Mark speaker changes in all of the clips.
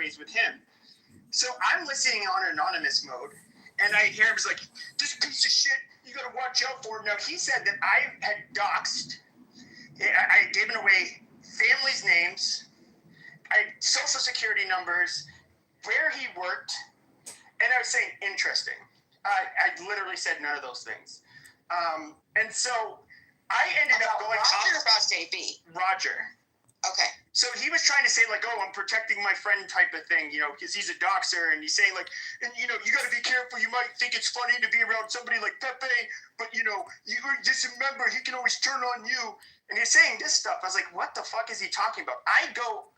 Speaker 1: anyways with him. So I'm listening on anonymous mode, and I hear him like, "This piece of shit, you gotta watch out for him." Now he said that I had doxed. I had given away families' names, social security numbers, where he worked, and I was saying interesting. I literally said none of those things, and so I ended up going.
Speaker 2: Roger about JB.
Speaker 1: Roger.
Speaker 2: Okay.
Speaker 1: So he was trying to say, like, "Oh, I'm protecting my friend," type of thing, because he's a doxer, and he's saying, like, and you got to be careful. You might think it's funny to be around somebody like Pepe, but you just remember he can always turn on you. And he's saying this stuff. I was like, what the fuck is he talking about? I go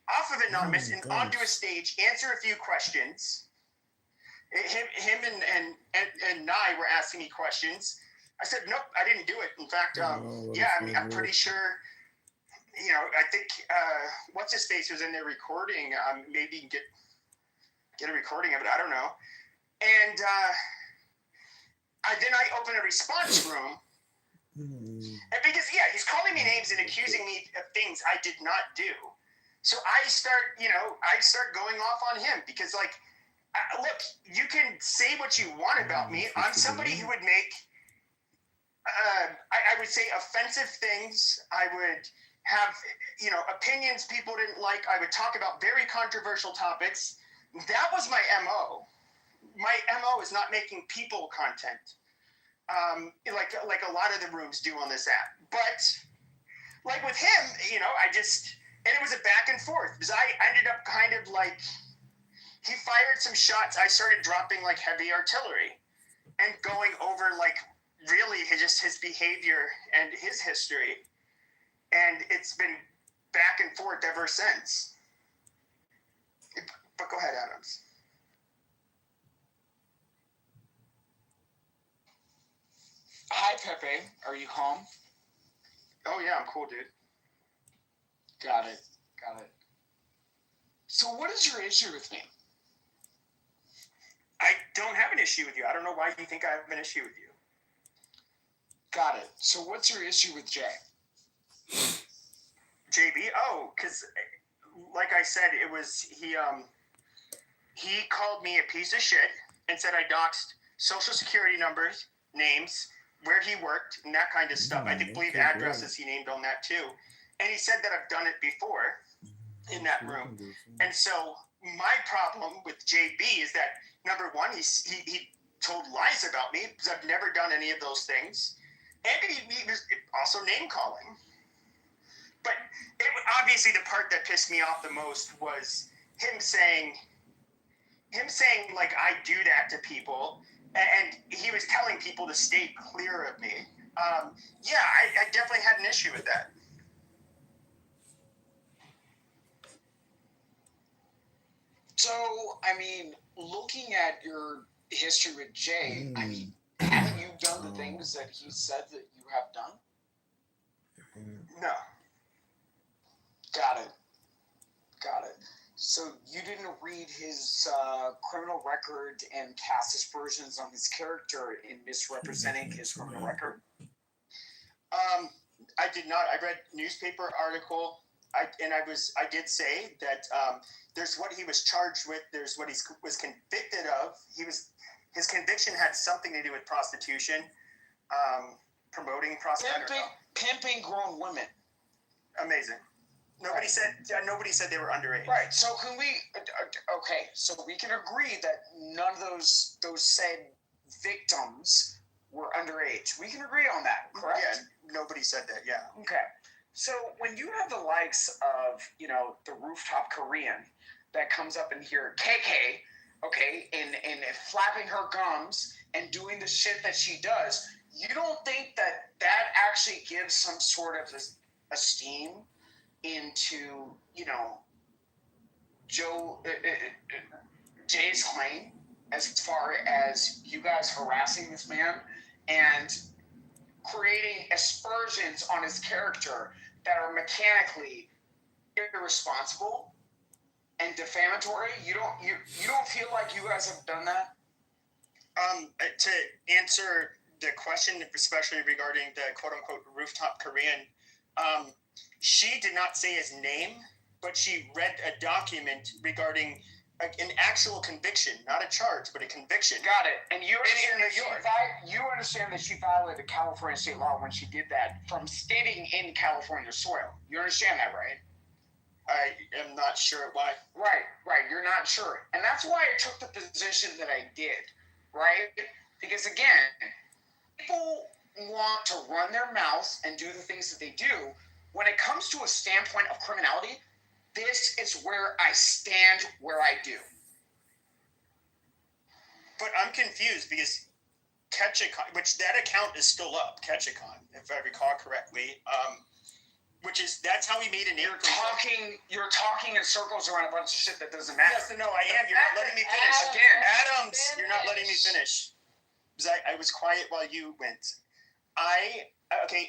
Speaker 1: off of anonymous and onto a stage, answer a few questions. Him and Nye were asking me questions. I said, nope, I didn't do it. In fact, I'm pretty sure. I think what's his face was in there recording. Maybe you can get a recording of it. I don't know. And then I open a response room. And because, he's calling me names and accusing me of things I did not do. So I start going off on him because, like, look, you can say what you want about me. I'm somebody who would make, I would say offensive things. I would have, opinions people didn't like. I would talk about very controversial topics. That was my MO. My MO is not making people content. Like a lot of the rooms do on this app. But like with him, and it was a back and forth because I ended up kind of like, he fired some shots. I started dropping like heavy artillery and going over like really his behavior and his history. And it's been back and forth ever since. But go ahead, Adams.
Speaker 3: Hi, Pepe. Are you home?
Speaker 1: Oh, yeah, I'm cool, dude.
Speaker 3: Got it. So what is your issue with me?
Speaker 1: I don't have an issue with you. I don't know why you think I have an issue with you.
Speaker 3: Got it. So what's your issue with Jay?
Speaker 1: JB? Oh, because like I said, it was, he called me a piece of shit and said I doxed social security numbers, names, where he worked, and that kind of stuff. I believe addresses he named on that too. And he said that I've done it before in that room. And so my problem with JB is that, number one, he told lies about me because I've never done any of those things. And he was also name calling. But obviously the part that pissed me off the most was him saying like I do that to people. And he was telling people to stay clear of me. I definitely had an issue with that.
Speaker 3: So, I mean, looking at your history with Jay, I mean, haven't you done the things that he said that you have done?
Speaker 1: No.
Speaker 3: Got it. So you didn't read his criminal record and cast aspersions on his character in misrepresenting his criminal record?
Speaker 1: I did not. I read newspaper article. I did say that there's what he was charged with. There's what he was convicted of. His conviction had something to do with prostitution, promoting prostitution.
Speaker 3: Pimping grown women.
Speaker 1: Amazing. Nobody said they were underage.
Speaker 3: Right. So can we? Okay. So we can agree that none of those said victims were underage. We can agree on that, correct?
Speaker 1: Yeah. Nobody said that. Yeah.
Speaker 3: Okay. So when you have the likes of the rooftop Korean that comes up in here, KK, okay, and flapping her gums and doing the shit that she does, you don't think that actually gives some sort of esteem into Jay's claim as far as you guys harassing this man and creating aspersions on his character that are mechanically irresponsible and defamatory? You don't feel like you guys have done that?
Speaker 1: To answer the question, especially regarding the quote unquote rooftop Korean, she did not say his name. but she read a document regarding an actual conviction, not a charge, but a conviction.
Speaker 3: Got it. And you
Speaker 1: In New
Speaker 3: understand,
Speaker 1: York.
Speaker 3: you understand that she violated California state law when she did that from standing in California soil. You understand that, right?
Speaker 1: I am not sure why.
Speaker 3: Right. You're not sure. And that's why I took the position that I did, right? Because again, people want to run their mouths and do the things that they do. When it comes to a standpoint of criminality, this is where I stand where I do.
Speaker 1: But I'm confused because Ketchicon, which that account is still up, Ketchicon, if I recall correctly, that's how he made a name.
Speaker 3: You're talking in circles around a bunch of shit that doesn't matter.
Speaker 1: Yes, no, I am. You're not letting me finish. Adams, you're not letting me finish. Because I was quiet while you went.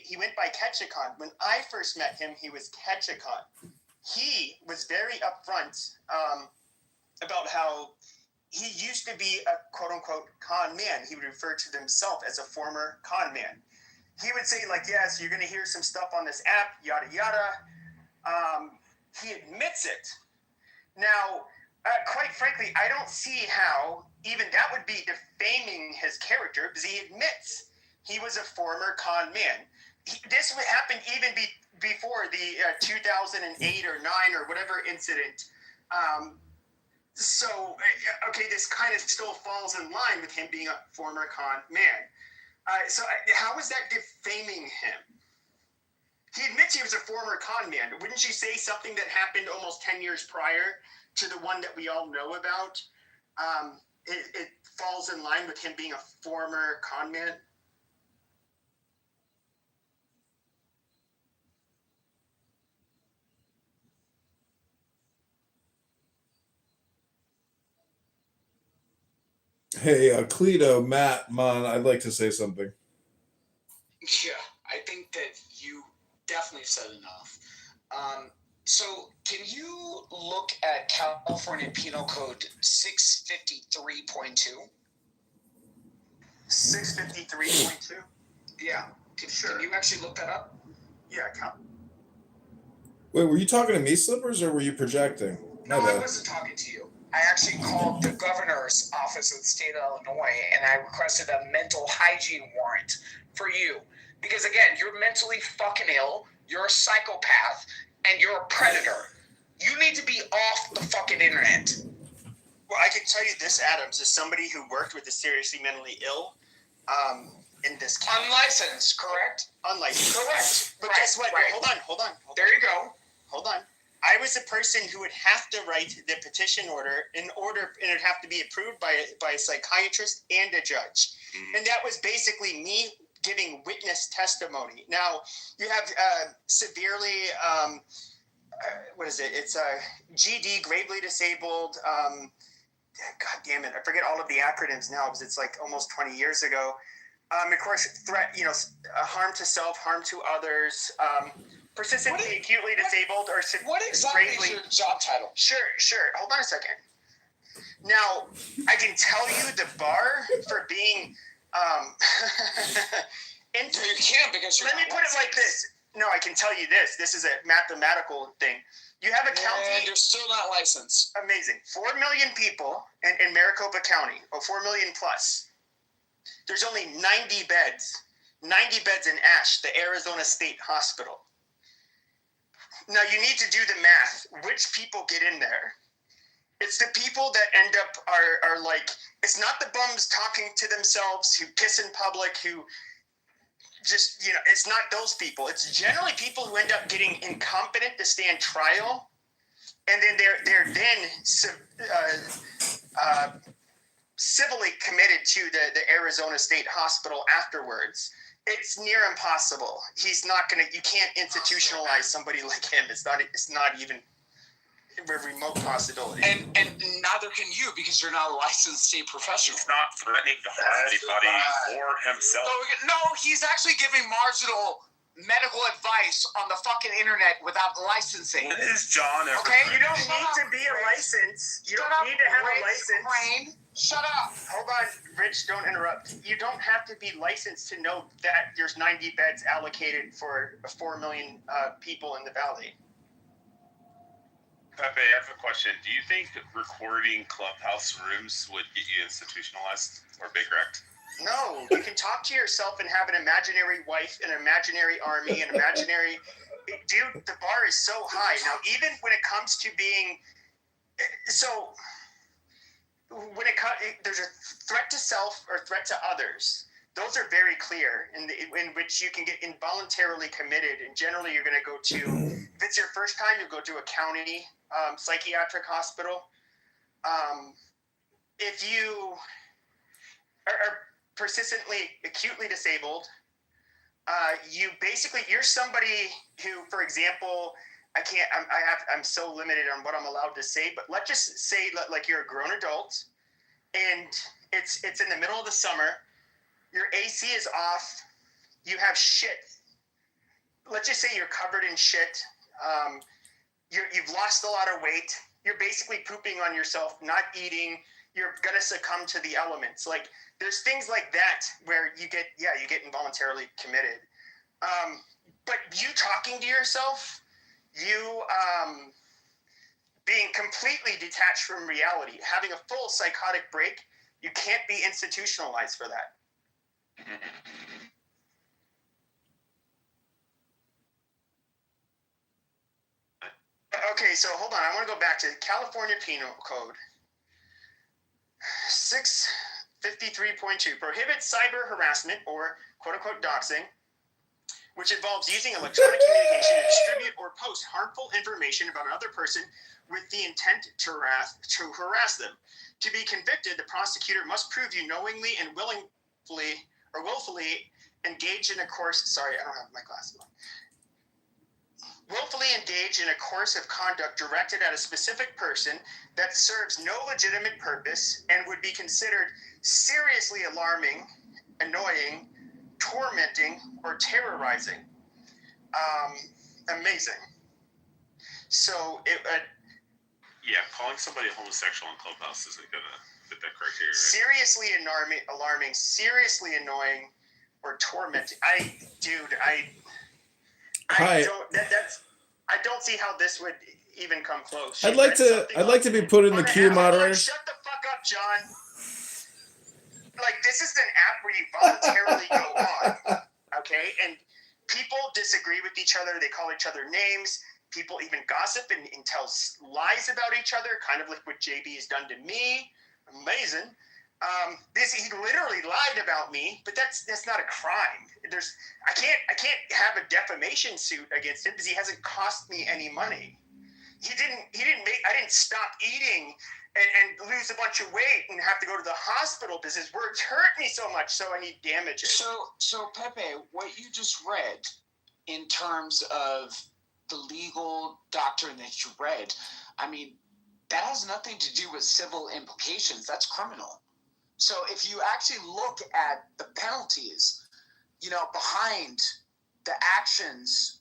Speaker 1: He went by Ketchicon. When I first met him, he was Ketchicon. He was very upfront about how he used to be a quote-unquote con man. He would refer to himself as a former con man. He would say, like, yes, you're going to hear some stuff on this app, yada, yada. He admits it. Now, quite frankly, I don't see how even that would be defaming his character because he admits he was a former con man. This would happen even before the 2008 or 9 or whatever incident. This kind of still falls in line with him being a former con man. How is that defaming him? He admits he was a former con man. Wouldn't you say something that happened almost 10 years prior to the one that we all know about? It falls in line with him being a former con man?
Speaker 4: Hey, Cleto, Matt, Mon, I'd like to say something.
Speaker 3: Yeah, I think that you definitely said enough. So can you look at California Penal Code 653.2?
Speaker 1: 653.2?
Speaker 3: Yeah. Can you actually look that up?
Speaker 1: Yeah,
Speaker 4: Wait, were you talking to me, Slippers, or were you projecting?
Speaker 3: No, I wasn't talking to you. I actually called the governor's office of the state of Illinois and I requested a mental hygiene warrant for you. Because again, you're mentally fucking ill, you're a psychopath, and you're a predator. You need to be off the fucking internet.
Speaker 1: Well, I can tell you this, Adams, as somebody who worked with the seriously mentally ill in this county.
Speaker 3: Unlicensed, correct?
Speaker 1: Unlicensed.
Speaker 3: Correct.
Speaker 1: But
Speaker 3: Right,
Speaker 1: guess what?
Speaker 3: right.
Speaker 1: Hold on.
Speaker 3: There you go.
Speaker 1: Hold on. I was a person who would have to write the petition order, and it would have to be approved by a psychiatrist and a judge. Mm-hmm. And that was basically me giving witness testimony. Now, you have severely, what is it? It's GD, gravely disabled. God damn it, I forget all of the acronyms now because it's like almost 20 years ago. Of course, threat, harm to self, harm to others. Persistently acutely disabled or
Speaker 3: what exactly is your job title?
Speaker 1: Sure. Hold on a second. Now, I can tell you the bar for being
Speaker 3: you can't because you're.
Speaker 1: Let me put it like this. No, I can tell you this. This is a mathematical thing. You have a county.
Speaker 3: And you're still not licensed.
Speaker 1: Amazing. 4 million people in Maricopa County, 4 million plus. There's only 90 beds. 90 beds in Ash, the Arizona State Hospital. Now, you need to do the math. Which people get in there? It's the people that end up are like, it's not the bums talking to themselves who piss in public, who just, it's not those people. It's generally people who end up getting incompetent to stand trial. And then they're then civilly committed to the Arizona State Hospital afterwards. It's near impossible. He's not going to, you can't institutionalize somebody like him. It's not even a remote possibility.
Speaker 3: And neither can you because you're not a licensed state professional.
Speaker 5: He's not threatening to harm anybody or himself.
Speaker 3: No, he's actually giving marginal medical advice on the fucking internet without licensing.
Speaker 5: It is John.
Speaker 3: Okay?
Speaker 1: You don't need to be a license. You don't need to have a license.
Speaker 3: Crane. Shut up.
Speaker 1: Hold on, Rich, don't interrupt. You don't have to be licensed to know that there's 90 beds allocated for 4 million people in the valley.
Speaker 5: Pepe, I have a question. Do you think recording clubhouse rooms would get you institutionalized or big wrecked?
Speaker 1: No, you can talk to yourself and have an imaginary wife, an imaginary army, an imaginary. Dude, the bar is so high. Now, even when it comes to being. So, when there's a threat to self or threat to others. Those are very clear, in which you can get involuntarily committed. And generally, you're going to go to, if it's your first time, you'll go to a county psychiatric hospital. If you are persistently, acutely disabled, you're somebody who, for example, I'm so limited on what I'm allowed to say, but let's just say like you're a grown adult and it's in the middle of the summer, your AC is off, you have shit. Let's just say you're covered in shit. You've lost a lot of weight. You're basically pooping on yourself, not eating. You're going to succumb to the elements. Like there's things like that where you get involuntarily committed. But you talking to yourself, you being completely detached from reality, having a full psychotic break, you can't be institutionalized for that. Okay, so hold on. I want to go back to California Penal Code 653.2 prohibits cyber harassment or quote-unquote doxing, which involves using electronic communication to distribute or post harmful information about another person with the intent to harass them. To be convicted, the prosecutor must prove you knowingly and willfully engage in a course. Sorry, I don't have my glasses on. Willfully engage in a course of conduct directed at a specific person that serves no legitimate purpose and would be considered seriously alarming, annoying, tormenting, or terrorizing. Amazing. So
Speaker 5: calling somebody a homosexual in clubhouse isn't gonna fit that criteria. Right?
Speaker 1: Seriously alarming, seriously annoying, or tormenting. I don't see how this would even come close.
Speaker 4: I'd like to be put in the queue, moderators.
Speaker 1: Shut the fuck up, John. Like, this is an app where you voluntarily go on, okay? And people disagree with each other. They call each other names. People even gossip and tell lies about each other, kind of like what JB has done to me. Amazing. He literally lied about me, but that's not a crime. I can't have a defamation suit against him because he hasn't cost me any money. I didn't stop eating and lose a bunch of weight and have to go to the hospital because his words hurt me so much, so I need damages.
Speaker 3: So Pepe, what you just read in terms of the legal doctrine that you read, I mean, that has nothing to do with civil implications. That's criminal. So if you actually look at the penalties, behind the actions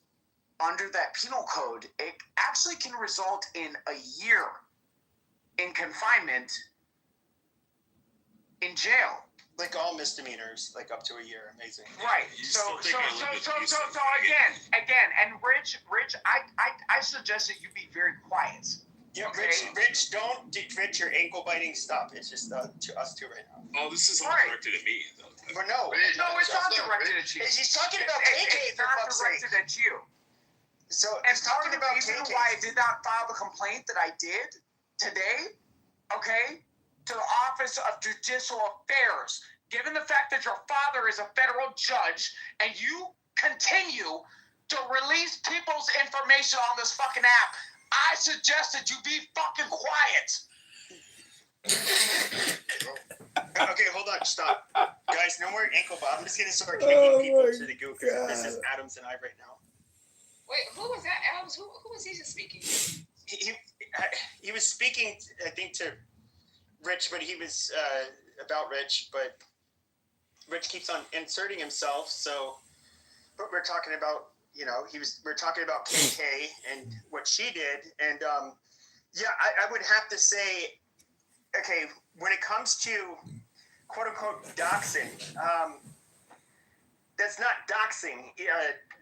Speaker 3: under that penal code, it actually can result in a year in confinement in jail.
Speaker 1: Like all misdemeanors, like up to a year. Amazing.
Speaker 3: Right. So again, and Rich, I suggest that you be very quiet.
Speaker 1: Yeah,
Speaker 3: okay?
Speaker 1: Rich, don't Rich, your ankle biting stuff. It's just to us two right now.
Speaker 5: Oh, this is all directed at me, though.
Speaker 1: But no,
Speaker 3: it's not directed at you.
Speaker 1: He's talking about KK.
Speaker 3: It's not directed at you.
Speaker 1: So
Speaker 3: he's talking about the reason why I did not file the complaint that I did today, okay, to the Office of Judicial Affairs, given the fact that your father is a federal judge and you continue to release people's information on this fucking app, I suggest that you be fucking quiet.
Speaker 1: Okay, hold on, stop. Guys, no more ankle bite. I'm just going to start kicking people to the goo because this is Adams and I right now.
Speaker 2: Wait, who was that, Adams? Who was he just speaking?
Speaker 1: He was speaking, I think, to Rich, but he was about Rich, but Rich keeps on inserting himself, so but we're talking about, we're talking about KK and what she did, and I would have to say, okay, when it comes to quote-unquote doxing, that's not doxing.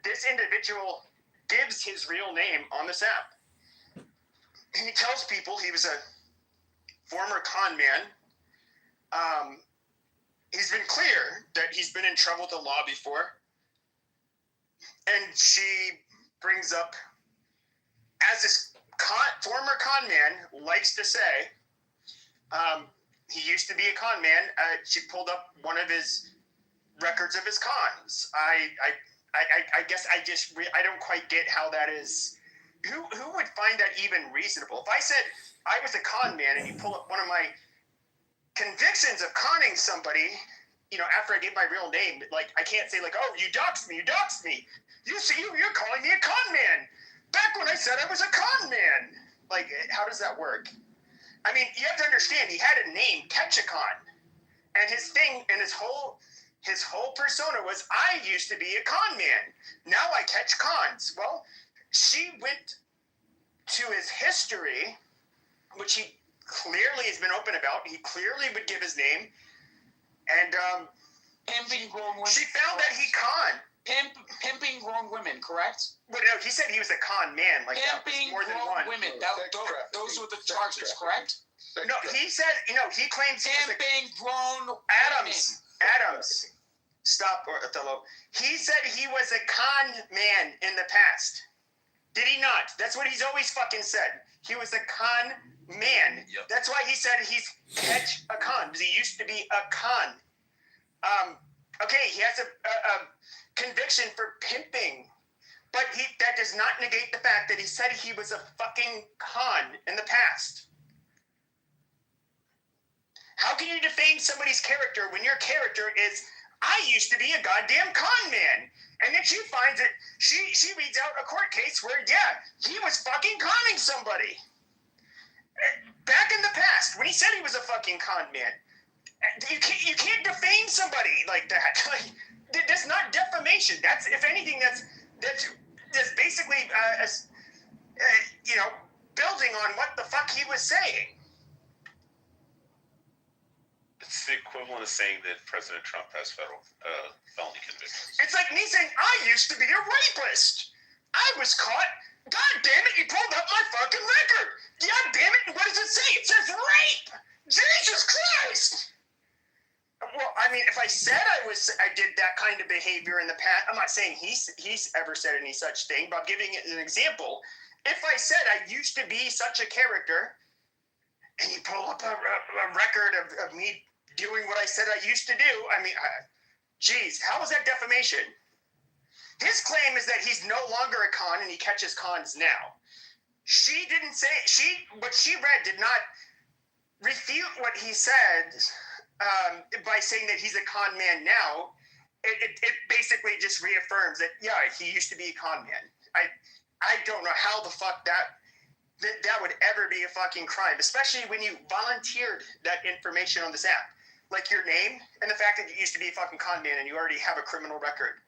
Speaker 1: This individual gives his real name on this app. he tells people he was a former con man. He's been clear that he's been in trouble with the law before. And she brings up, as this former con man likes to say, he used to be a con man. She pulled up one of his records of his cons. I guess I don't quite get how that is. Who would find that even reasonable? If I said I was a con man and you pull up one of my convictions of conning somebody, after I gave my real name, like I can't say like, oh, you doxed me. You're calling me a con man. Back when I said I was a con man. Like, how does that work? I mean, you have to understand, he had a name, Ketchicon, and his thing and his whole persona was, I used to be a con man. Now I catch cons. Well, she went to his history, which he clearly has been open about. He clearly would give his name, and
Speaker 3: Pimping grown women.
Speaker 1: she found that he conned.
Speaker 3: Pimping grown women, correct?
Speaker 1: But no, he said he was a con man. Like
Speaker 3: Pimping
Speaker 1: more than
Speaker 3: grown
Speaker 1: one.
Speaker 3: women. Those were the charges, correct?
Speaker 1: No, he said, he claims he was a
Speaker 3: Pimping grown
Speaker 1: Adams. Stop, Othello. He said he was a con man in the past. Did he not? That's what he's always fucking said. He was a con man.
Speaker 5: Yep.
Speaker 1: That's why he said he's catch a con, because he used to be a con. Okay, he has a conviction for pimping, but that does not negate the fact that he said he was a fucking con in the past. How can you defame somebody's character when your character is, I used to be a goddamn con man? And then she finds it, she reads out a court case where, yeah, he was fucking conning somebody. Back in the past, when he said he was a fucking con man, you can't defame somebody like that. Like, that's not defamation. That's, if anything, that's basically, building on what the fuck he was saying.
Speaker 5: It's the equivalent of saying that President Trump has federal felony convictions.
Speaker 1: It's like me saying, I used to be a rapist. I was caught. God damn it, you pulled up my fucking record. God damn it, what does it say? It says rape. Jesus Christ. Well, I mean, if I said I did that kind of behavior in the past, I'm not saying he's ever said any such thing, but I'm giving it an example. If I said I used to be such a character, and you pull up a record of me doing what I said I used to do, I mean, geez, how is that defamation? His claim is that he's no longer a con and he catches cons now. She didn't say, what she read did not refute what he said by saying that he's a con man now. It basically just reaffirms that, yeah, he used to be a con man. I don't know how the fuck that would ever be a fucking crime, especially when you volunteered that information on this app. Like your name and the fact that you used to be a fucking con man and you already have a criminal record.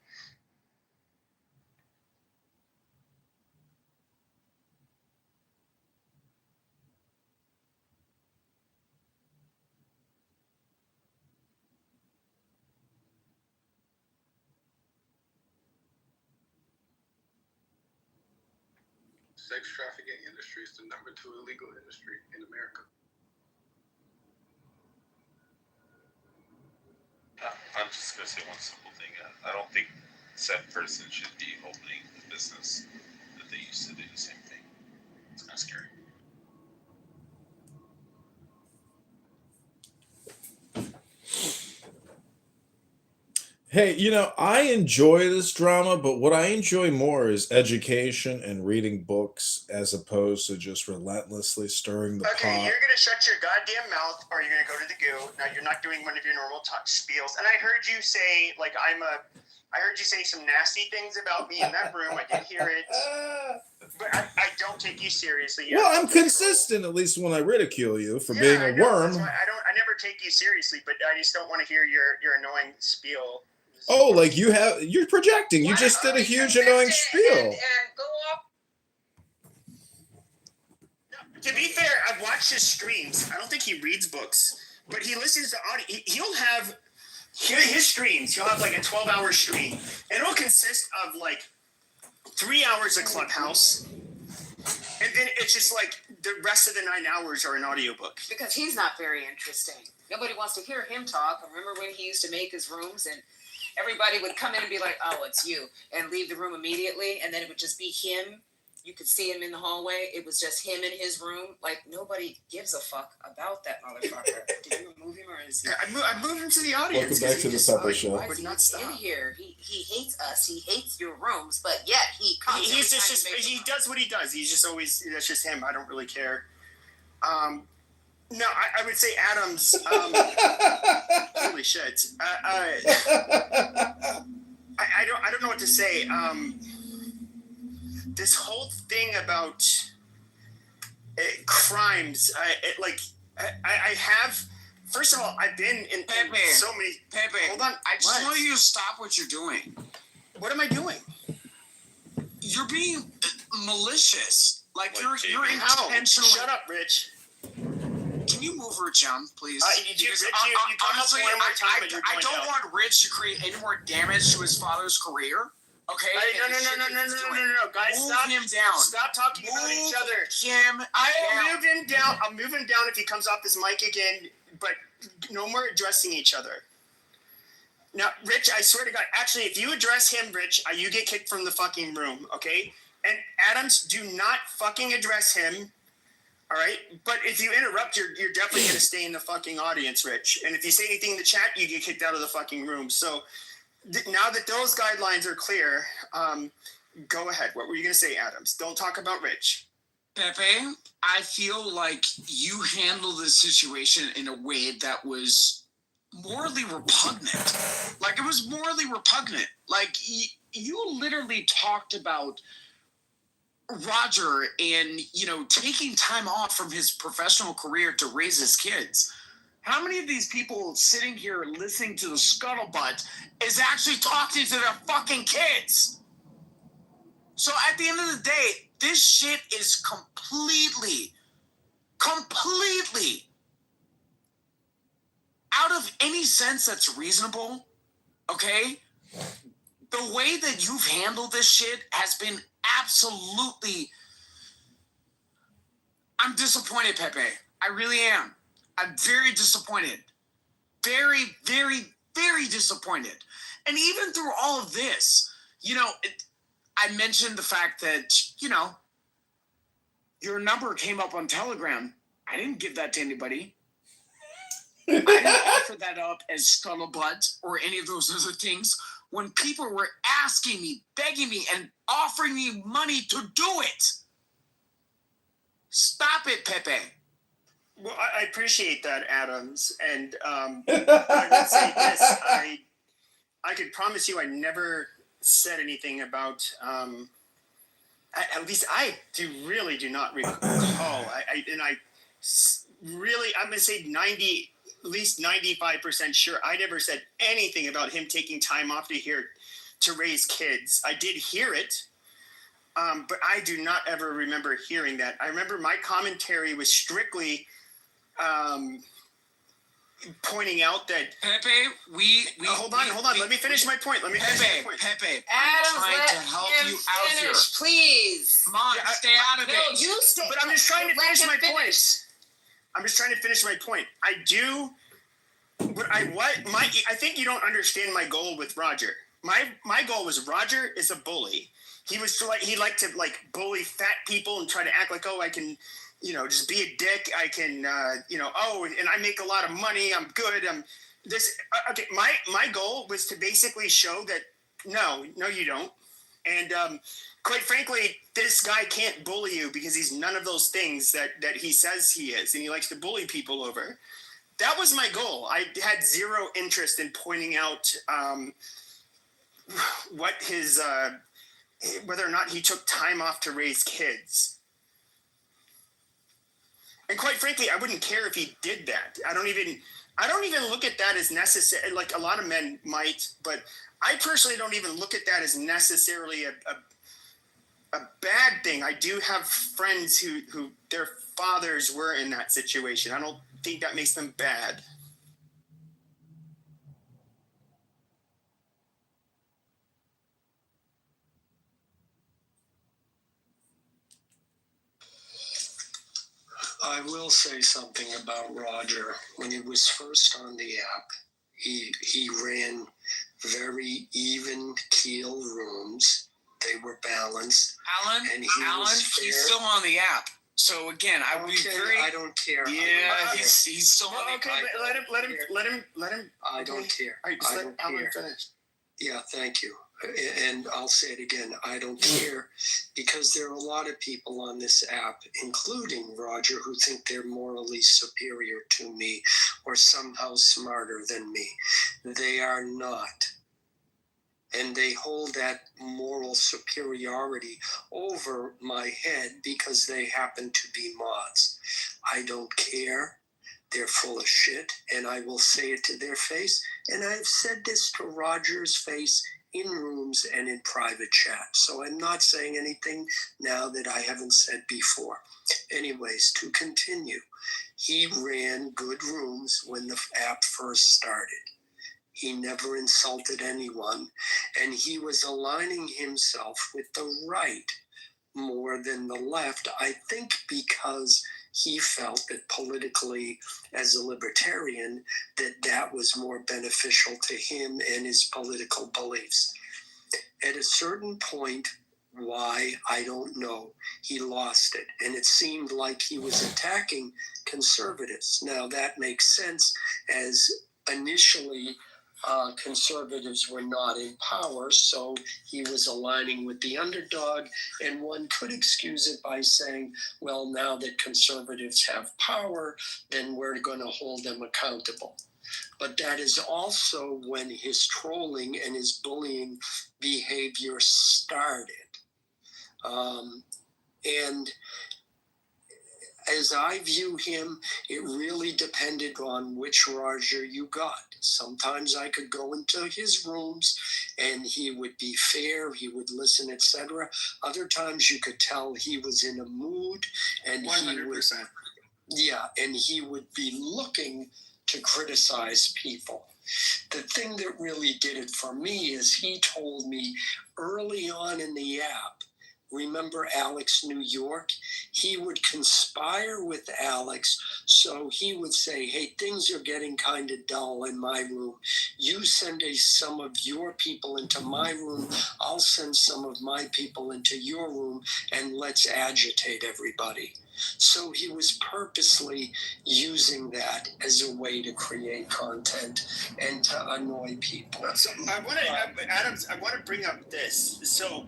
Speaker 6: Sex trafficking industry is the #2 illegal industry in America.
Speaker 5: I'm just going to say one simple thing. I don't think said person should be opening the business that they used to do the same thing. It's kind of scary.
Speaker 4: Hey, I enjoy this drama, but what I enjoy more is education and reading books as opposed to just relentlessly stirring the
Speaker 1: Okay,
Speaker 4: pot.
Speaker 1: you're going to shut your goddamn mouth or you're going to go to the goo. Now, you're not doing one of your normal spiels. And I heard you say, like, I heard you say some nasty things about me in that room. I did hear it. But I don't take you seriously.
Speaker 4: Well, I'm consistent, at least when I ridicule you for being
Speaker 1: I
Speaker 4: a
Speaker 1: know,
Speaker 4: worm.
Speaker 1: that's why I never take you seriously, but I just don't want to hear your annoying spiel.
Speaker 4: Oh, like you're projecting. You just did a huge annoying spiel.
Speaker 2: And go off.
Speaker 1: No, to be fair, I've watched his streams. I don't think he reads books, but he listens to audio. He'll have his streams. He'll have like a 12-hour stream, and it'll consist of like 3 hours of Clubhouse, And then it's just like the rest of the 9 hours are an audiobook.
Speaker 2: Because he's not very interesting. Nobody wants to hear him talk. Remember when he used to make his rooms and everybody would come in and be like, oh, it's you, and leave the room immediately, and then it would just be him. You could see him in the hallway. It was just him in his room. Like, nobody gives a fuck about that motherfucker. Did you remove him, or is he?
Speaker 1: I moved him to the audience.
Speaker 4: Welcome back to the Pepper Show.
Speaker 2: Why is he in here? He hates us. He hates your rooms, but yet he comes.
Speaker 1: He does what he does. He's just always, that's just him. I don't really care. No, I would say Adams. Holy shit. I don't know what to say. This whole thing about crimes, I have. First of all, I've been in so many.
Speaker 3: Pepe,
Speaker 1: hold on.
Speaker 3: I just want you to stop what you're doing.
Speaker 1: What am I doing?
Speaker 3: You're being malicious. Like you're
Speaker 1: How?
Speaker 3: intentionally.
Speaker 1: Shut up, Rich.
Speaker 3: Can you move Rich down, please?
Speaker 1: You come
Speaker 3: honestly,
Speaker 1: up one more time and you're
Speaker 3: I
Speaker 1: going
Speaker 3: don't
Speaker 1: down.
Speaker 3: want Rich to create any more damage to his father's career. Okay?
Speaker 1: No, guys,
Speaker 3: Move
Speaker 1: stop
Speaker 3: him down.
Speaker 1: Stop talking about each other.
Speaker 3: Him.
Speaker 1: I'll move him down. I'll move him down if he comes off this mic again. But no more addressing each other. Now, Rich, I swear to God, actually, if you address him, Rich, you get kicked from the fucking room, okay? And Adams, do not fucking address him, all right? But if you interrupt, you're definitely going to stay in the fucking audience, Rich. And if you say anything in the chat, you get kicked out of the fucking room. So now that those guidelines are clear, go ahead. What were you going to say, Adams? Don't talk about Rich.
Speaker 3: Pepe, I feel like you handled this situation in a way that was morally repugnant. Like, it was morally repugnant. Like, you literally talked about Roger and, taking time off from his professional career to raise his kids. How many of these people sitting here listening to the scuttlebutt is actually talking to their fucking kids? So at the end of the day, this shit is completely out of any sense that's reasonable, okay? The way that you've handled this shit has been absolutely... I'm disappointed, Pepe. I really am. I'm very disappointed. Very, very, very disappointed. And even through all of this, I mentioned the fact that, your number came up on Telegram. I didn't give that to anybody. I didn't offer that up as scuttlebutt or any of those other things when people were asking me, begging me, and offering me money to do it. Stop it, Pepe.
Speaker 1: Well, I appreciate that, Adams. And I would say this. I could promise you I never said anything about... at least I really do not recall. I'm going to say at least 95% sure I never said anything about him taking time off to raise kids. I did hear it, but I do not ever remember hearing that. I remember my commentary was strictly pointing out that
Speaker 3: Pepe, we
Speaker 1: hold on. Let me finish my point.
Speaker 3: Pepe,
Speaker 2: Adams,
Speaker 3: I'm trying
Speaker 2: let
Speaker 3: to help
Speaker 2: him
Speaker 3: you out
Speaker 2: finish,
Speaker 3: here.
Speaker 2: please.
Speaker 3: Come on, stay out of
Speaker 2: No,
Speaker 3: it.
Speaker 2: you stay.
Speaker 1: But I'm just trying to
Speaker 2: let
Speaker 1: finish
Speaker 2: him
Speaker 1: my
Speaker 2: finish.
Speaker 1: point. I'm just trying to finish my point. I think you don't understand my goal with Roger. My goal was Roger is a bully. He liked to bully fat people and try to act like, I can, just be a dick. I can, and I make a lot of money. I'm good. Okay. My goal was to basically show that no, you don't. And quite frankly, this guy can't bully you because he's none of those things that he says he is, and he likes to bully people over. That was my goal. I had zero interest in pointing out what his whether or not he took time off to raise kids. And quite frankly, I wouldn't care if he did that. I don't even look at that as necessary. Like a lot of men might, but I personally don't even look at that as necessarily a bad thing. I do have friends who their fathers were in that situation. I don't think that makes them bad.
Speaker 7: I will say something about Roger. When he was first on the app, he ran very even keel rooms. They were balanced.
Speaker 3: Alan,
Speaker 7: And
Speaker 3: he's still on the app. So again, I would be very.
Speaker 7: I don't care.
Speaker 3: Yeah, he's still on the
Speaker 1: Okay,
Speaker 3: app.
Speaker 1: but let him.
Speaker 7: I don't care.
Speaker 1: All right, just
Speaker 7: I
Speaker 1: let
Speaker 7: don't
Speaker 1: Alan
Speaker 7: care.
Speaker 1: finish.
Speaker 7: Yeah, thank you. And I'll say it again. I don't care, because there are a lot of people on this app, including Roger, who think they're morally superior to me or somehow smarter than me. They are not. And they hold that moral superiority over my head because they happen to be mods. I don't care. They're full of shit, and I will say it to their face. And I've said this to Roger's face in rooms and in private chat. So I'm not saying anything now that I haven't said before. Anyways, to continue, he ran good rooms when the app first started. He never insulted anyone, and he was aligning himself with the right more than the left, I think, because he felt that politically, as a libertarian, that was more beneficial to him and his political beliefs. At a certain point, why, I don't know, he lost it. And it seemed like he was attacking conservatives. Now, that makes sense, as initially conservatives were not in power, so he was aligning with the underdog, and one could excuse it by saying, well, now that conservatives have power, then we're going to hold them accountable. But that is also when his trolling and his bullying behavior started. And as I view him, it really depended on which Roger you got. Sometimes I could go into his rooms and he would be fair, he would listen, etc. Other times you could tell he was in a mood, and
Speaker 1: 100%.
Speaker 7: he would be looking to criticize people. The thing that really did it for me is he told me early on in the app, remember Alex New York? He would conspire with Alex, so he would say, hey, things are getting kind of dull in my room. You send some of your people into my room, I'll send some of my people into your room, and let's agitate everybody. So he was purposely using that as a way to create content and to annoy people.
Speaker 1: So I want to, Adams, I want to bring up this. So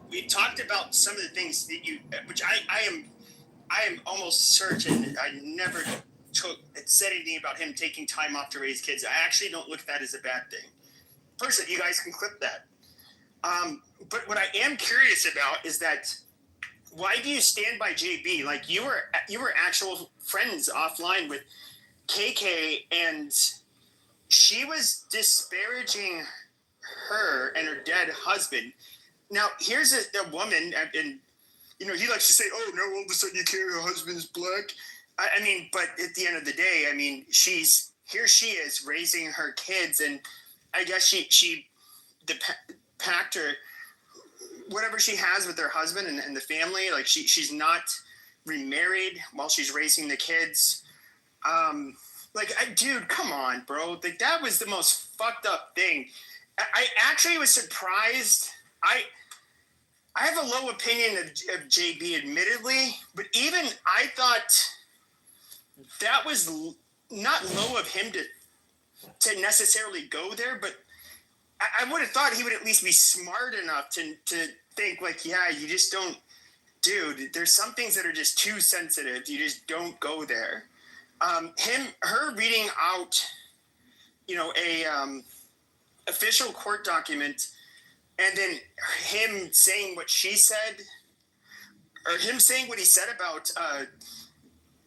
Speaker 1: we talked about some of the things that which I am almost certain I never said anything about him taking time off to raise kids. I actually don't look at that as a bad thing. First, you guys can clip that. But what I am curious about is that, why do you stand by JB? Like, you were actual friends offline with KK, and she was disparaging her and her dead husband. Now, here's a woman, and he likes to say, "Oh, now all of a sudden you care her husband's black." I mean, but at the end of the day, I mean, she is raising her kids, and I guess she packed her whatever she has with her husband and the family. Like, she's not remarried while she's raising the kids. Dude, come on, bro. Like, that was the most fucked up thing. I actually was surprised. I have a low opinion of JB, admittedly, but even I thought that was not low of him to necessarily go there, but I would have thought he would at least be smart enough to think, like, yeah, you just don't, dude, there's some things that are just too sensitive. You just don't go there. Her reading out, a official court document, and then him saying what she said, or him saying what he said about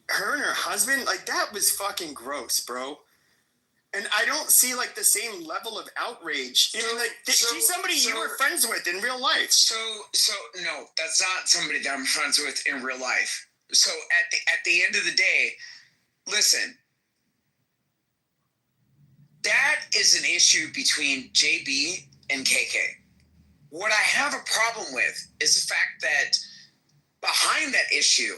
Speaker 1: her and her husband, like, that was fucking gross, bro. And I don't see, like, the same level of outrage. She's somebody you were friends with in real life.
Speaker 3: So no, that's not somebody that I'm friends with in real life. So at the end of the day, listen, that is an issue between JB and KK. What I have a problem with is the fact that behind that issue,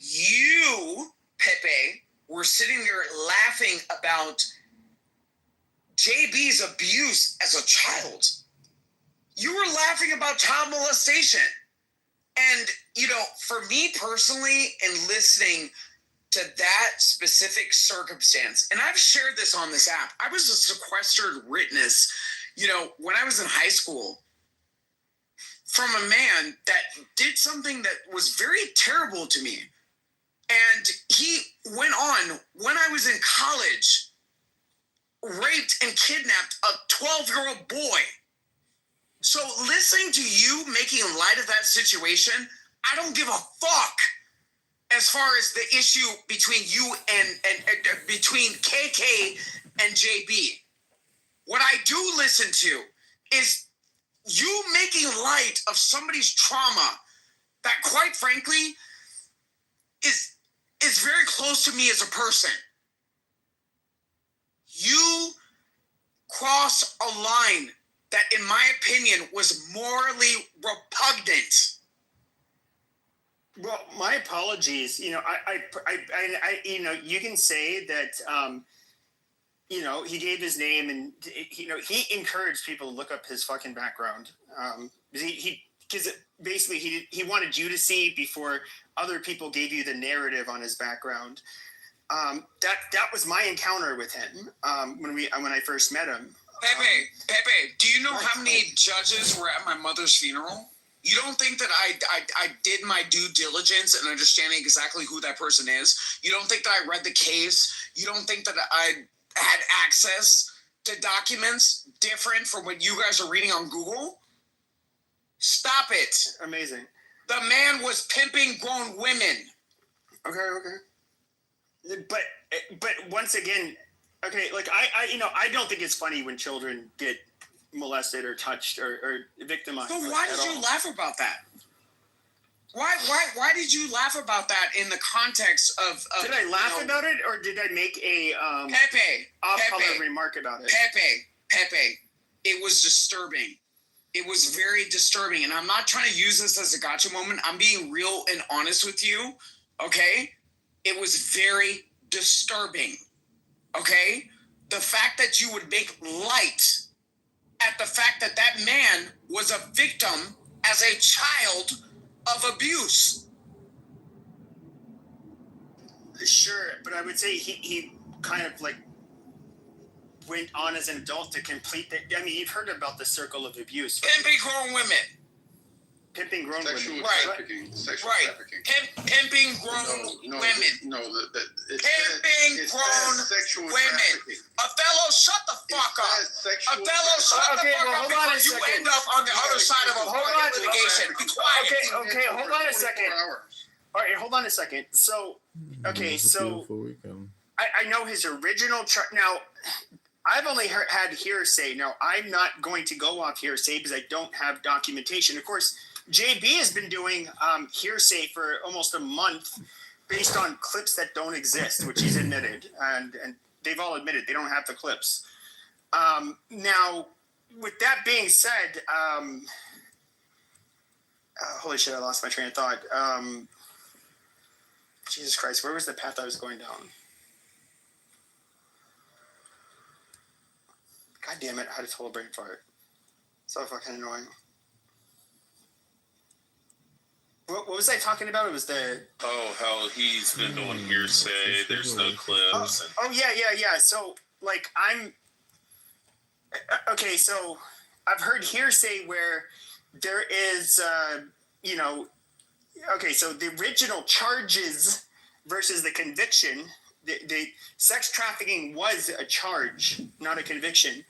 Speaker 3: You, Pepe, were sitting there laughing about JB's abuse as a child. You were laughing about child molestation. And, you know, for me personally, in listening to that specific circumstance, and I've shared this on this app, I was a sequestered witness, you know, when I was in high school, from a man that did something that was very terrible to me. And he went on, when I was in college, raped and kidnapped a 12-year-old boy. So listening to you making light of that situation, I don't give a fuck as far as the issue between you and between KK and JB. What I do listen to is you making light of somebody's trauma that, quite frankly, is very close to me as a person. You cross a line that, in my opinion, was morally repugnant.
Speaker 1: Well, my apologies. You know, I you know, you can say that, you know, he gave his name, and you know, he encouraged people to look up his fucking background. Because basically he wanted you to see before other people gave you the narrative on his background. That was my encounter with him when I first met him.
Speaker 3: Pepe, do you know how many judges were at my mother's funeral? You don't think that I did my due diligence in understanding exactly who that person is? You don't think that I read the case? You don't think that I had access to documents different from what you guys are reading on Google? Stop it.
Speaker 1: Amazing.
Speaker 3: The man was pimping grown women.
Speaker 1: Okay. But once again, okay, like I you know, I don't think it's funny when children get molested or touched or victimized.
Speaker 3: So why did you laugh about that? Why did you laugh about that in the context of
Speaker 1: did I laugh about it, or did I make a off-color remark about it?
Speaker 3: Pepe, it was disturbing. It was very disturbing, and I'm not trying to use this as a gotcha moment. I'm being real and honest with you, okay? It was very disturbing, okay? The fact that you would make light at the fact that that man was a victim as a child of abuse.
Speaker 1: Sure, but I would say he kind of like went on as an adult to complete the. I mean, you've heard about the circle of abuse.
Speaker 3: Pimping grown women.
Speaker 1: Pimping grown
Speaker 6: Sexual
Speaker 1: women.
Speaker 6: trafficking. Sexual trafficking.
Speaker 3: Pimping grown women. Pimping grown
Speaker 6: sexual
Speaker 3: women.
Speaker 6: trafficking.
Speaker 3: Othello, shut the fuck up. Othello, shut the fuck up before you end up on the other side of a fucking litigation. Be quiet.
Speaker 1: Okay, hold on a second. All right, hold on a second. So, okay, so I know his original now. I've only had hearsay. Now, I'm not going to go off hearsay because I don't have documentation. Of course, JB has been doing hearsay for almost a month based on clips that don't exist, which he's admitted. And they've all admitted they don't have the clips. Now, with that being said, holy shit, I lost my train of thought. Jesus Christ, where was the path I was going down? God damn it, I had a total brain fart. So fucking annoying. What was I talking about? It was the...
Speaker 5: Oh, how he's been doing hearsay, there's no clips.
Speaker 1: Yeah. So, like, I'm... Okay, so I've heard hearsay where there is, you know... Okay, so the original charges versus the conviction... The sex trafficking was a charge, not a conviction.